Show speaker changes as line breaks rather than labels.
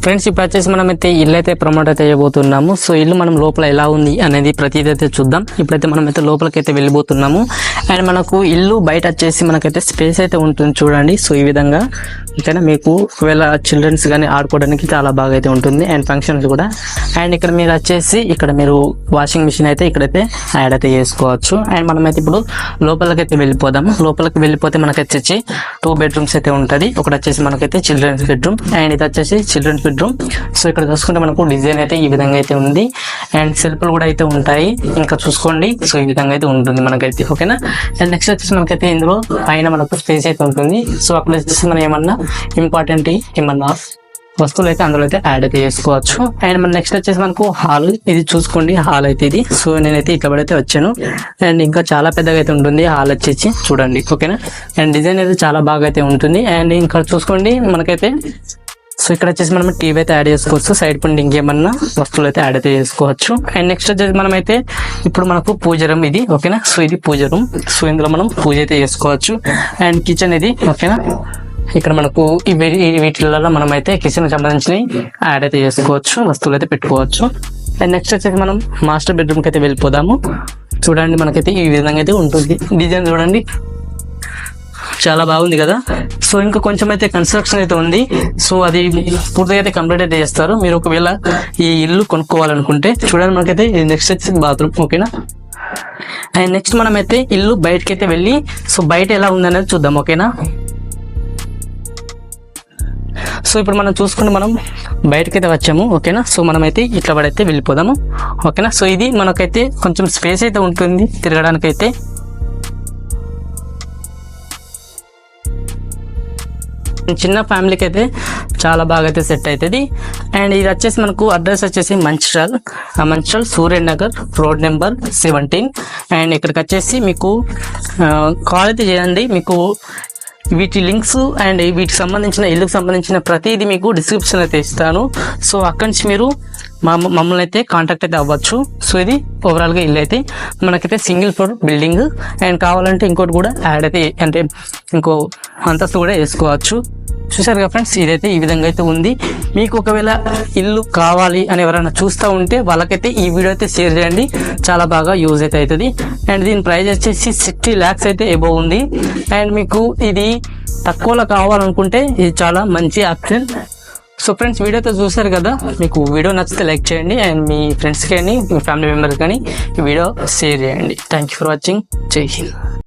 Friends ఇప్పుడు వచ్చేసి మనం అయితే ఇల్లు అయితే ప్రమోట్ అయితే చేయబోతున్నాము. సో ఇల్లు మనం లోపల ఎలా ఉంది అనేది ప్రతిదీ అయితే చూద్దాం. ఇప్పుడైతే మనం అయితే లోపలికి అయితే వెళ్ళిపోతున్నాము. అండ్ మనకు ఇల్లు బయట వచ్చేసి మనకైతే స్పేస్ అయితే ఉంటుంది చూడండి. సో ఈ విధంగా ఓకేనా, మీకు ఒకవేళ చిల్డ్రన్స్ కానీ ఆడుకోవడానికి చాలా బాగా అయితే ఉంటుంది అండ్ ఫంక్షన్స్ కూడా. అండ్ ఇక్కడ మీరు వచ్చేసి ఇక్కడ మీరు వాషింగ్ మిషన్ అయితే ఇక్కడైతే యాడ్ అయితే చేసుకోవచ్చు. అండ్ మనమైతే ఇప్పుడు లోపలికి అయితే వెళ్ళిపోదాము. లోపలికి వెళ్ళిపోతే మనకి వచ్చేసి 2 బెడ్రూమ్స్ అయితే ఉంటుంది. ఒకటి వచ్చేసి మనకైతే చిల్డ్రన్స్ బెడ్రూమ్ అండ్ ఇది వచ్చేసి చిల్డ్రన్స్ బెడ్రూమ్. సో ఇక్కడ చూసుకుంటే మనకు డిజైన్ అయితే ఈ విధంగా అయితే ఉంది అండ్ సెల్ఫ్లు కూడా అయితే ఉంటాయి. ఇంకా చూసుకోండి, సో ఈ విధంగా అయితే ఉంటుంది మనకైతే ఓకేనా. అండ్ నెక్స్ట్ వచ్చేసి మనకైతే ఇందులో పైన మనకు స్పేస్ అయితే ఉంటుంది. సో అక్కడ వచ్చేసి మనం ఏమన్నా ఇంపార్టెంట్ ఏమన్నా వస్తువులు అయితే అందులో అయితే యాడ్ అయితే చేసుకోవచ్చు. అండ్ మన నెక్స్ట్ వచ్చేసి మనకు హాల్, ఇది చూసుకోండి హాల్ అయితే ఇది. సో నేనైతే ఇక్కడ పడితే వచ్చాను అండ్ ఇంకా చాలా పెద్దగా అయితే ఉంటుంది హాల్ వచ్చేసి చూడండి ఓకేనా. అండ్ డిజైన్ అయితే చాలా బాగా అయితే ఉంటుంది. అండ్ ఇంకా చూసుకోండి మనకైతే సో ఇక్కడ వచ్చేసి మనం టీవీ అయితే యాడ్ చేసుకోవచ్చు. సైడ్ పండి ఇంకేమన్నా వస్తువులు అయితే యాడ్ అయితే చేసుకోవచ్చు. అండ్ నెక్స్ట్ వచ్చేసి మనమైతే ఇప్పుడు మనకు పూజ రూమ్ ఇది ఓకేనా. సో ఇది పూజ రూమ్. సో ఇందులో మనం పూజ అయితే చేసుకోవచ్చు. అండ్ కిచెన్ ఇది ఓకేనా. ఇక్కడ మనకు వీటిలలో మనం అయితే కిచెన్ సంబంధించి యాడ్ అయితే చేసుకోవచ్చు, వస్తువులు అయితే పెట్టుకోవచ్చు. అండ్ నెక్స్ట్ వచ్చేసి మనం మాస్టర్ బెడ్రూమ్కి అయితే వెళ్ళిపోదాము. చూడండి మనకైతే ఈ విధంగా అయితే ఉంటుంది. డిజైన్ చూడండి చాలా బాగుంది కదా. సో ఇంకా కొంచెం అయితే కన్స్ట్రక్షన్ అయితే ఉంది. సో అది పూర్తిగా అయితే కంప్లీట్ అయితే చేస్తారు. మీరు ఒకవేళ ఈ ఇల్లు కొనుక్కోవాలనుకుంటే చూడండి మనకైతే నెక్స్ట్ వచ్చేసి బాత్రూమ్ ఓకేనా. అండ్ నెక్స్ట్ మనమైతే ఇల్లు బయటకి అయితే వెళ్ళి సో బయట ఎలా ఉందనేది చూద్దాం ఓకేనా. సో ఇప్పుడు మనం చూసుకుంటే మనం బయటకైతే వచ్చాము ఓకేనా. సో మనమైతే ఇట్లా పడైతే వెళ్ళిపోదాము ఓకేనా. సో ఇది మనకైతే కొంచెం స్పేస్ అయితే ఉంటుంది తిరగడానికైతే. చిన్న ఫ్యామిలీకి అయితే చాలా బాగా అయితే సెట్ అవుతుంది. అండ్ ఇది వచ్చేసి మనకు అడ్రస్ వచ్చేసి Mancherial Suryanagar road number 17. And ఇక్కడికి వచ్చేసి మీకు కాల్ అయితే చేయండి. మీకు వీటి లింక్స్ అండ్ వీటికి సంబంధించిన ఇల్లుకి సంబంధించిన ప్రతిదీ మీకు డిస్క్రిప్షన్ అయితే ఇస్తాను. సో అక్కడి నుంచి మీరు మమ్మల్ని అయితే కాంటాక్ట్ అయితే అవ్వచ్చు. సో ఇది ఓవరాల్గా ఇల్లు అయితే మనకైతే సింగిల్ ఫ్లోర్ బిల్డింగ్. అండ్ కావాలంటే ఇంకోటి కూడా యాడ్ అయితే అంటే ఇంకో అంతస్తు కూడా వేసుకోవచ్చు. చూసారుగా ఫ్రెండ్స్, ఇదైతే ఈ విధంగా అయితే ఉంది. మీకు ఒకవేళ ఇల్లు కావాలి అని ఎవరైనా చూస్తూ ఉంటే వాళ్ళకైతే ఈ వీడియో అయితే షేర్ చేయండి, చాలా బాగా యూజ్ అయితే అవుతుంది. అండ్ దీని ప్రైస్ వచ్చేసి 60 lakhs అయితే ఎబోవ్ ఉంది. అండ్ మీకు ఇది తక్కువలో కావాలనుకుంటే ఇది చాలా మంచి ఆప్షన్. సో ఫ్రెండ్స్, వీడియో అయితే చూసారు కదా. మీకు వీడియో నచ్చితే లైక్ చేయండి అండ్ మీ ఫ్రెండ్స్ కానీ మీ ఫ్యామిలీ మెంబర్స్ కానీ ఈ వీడియో షేర్ చేయండి. Thank you for watching. జై హింద్.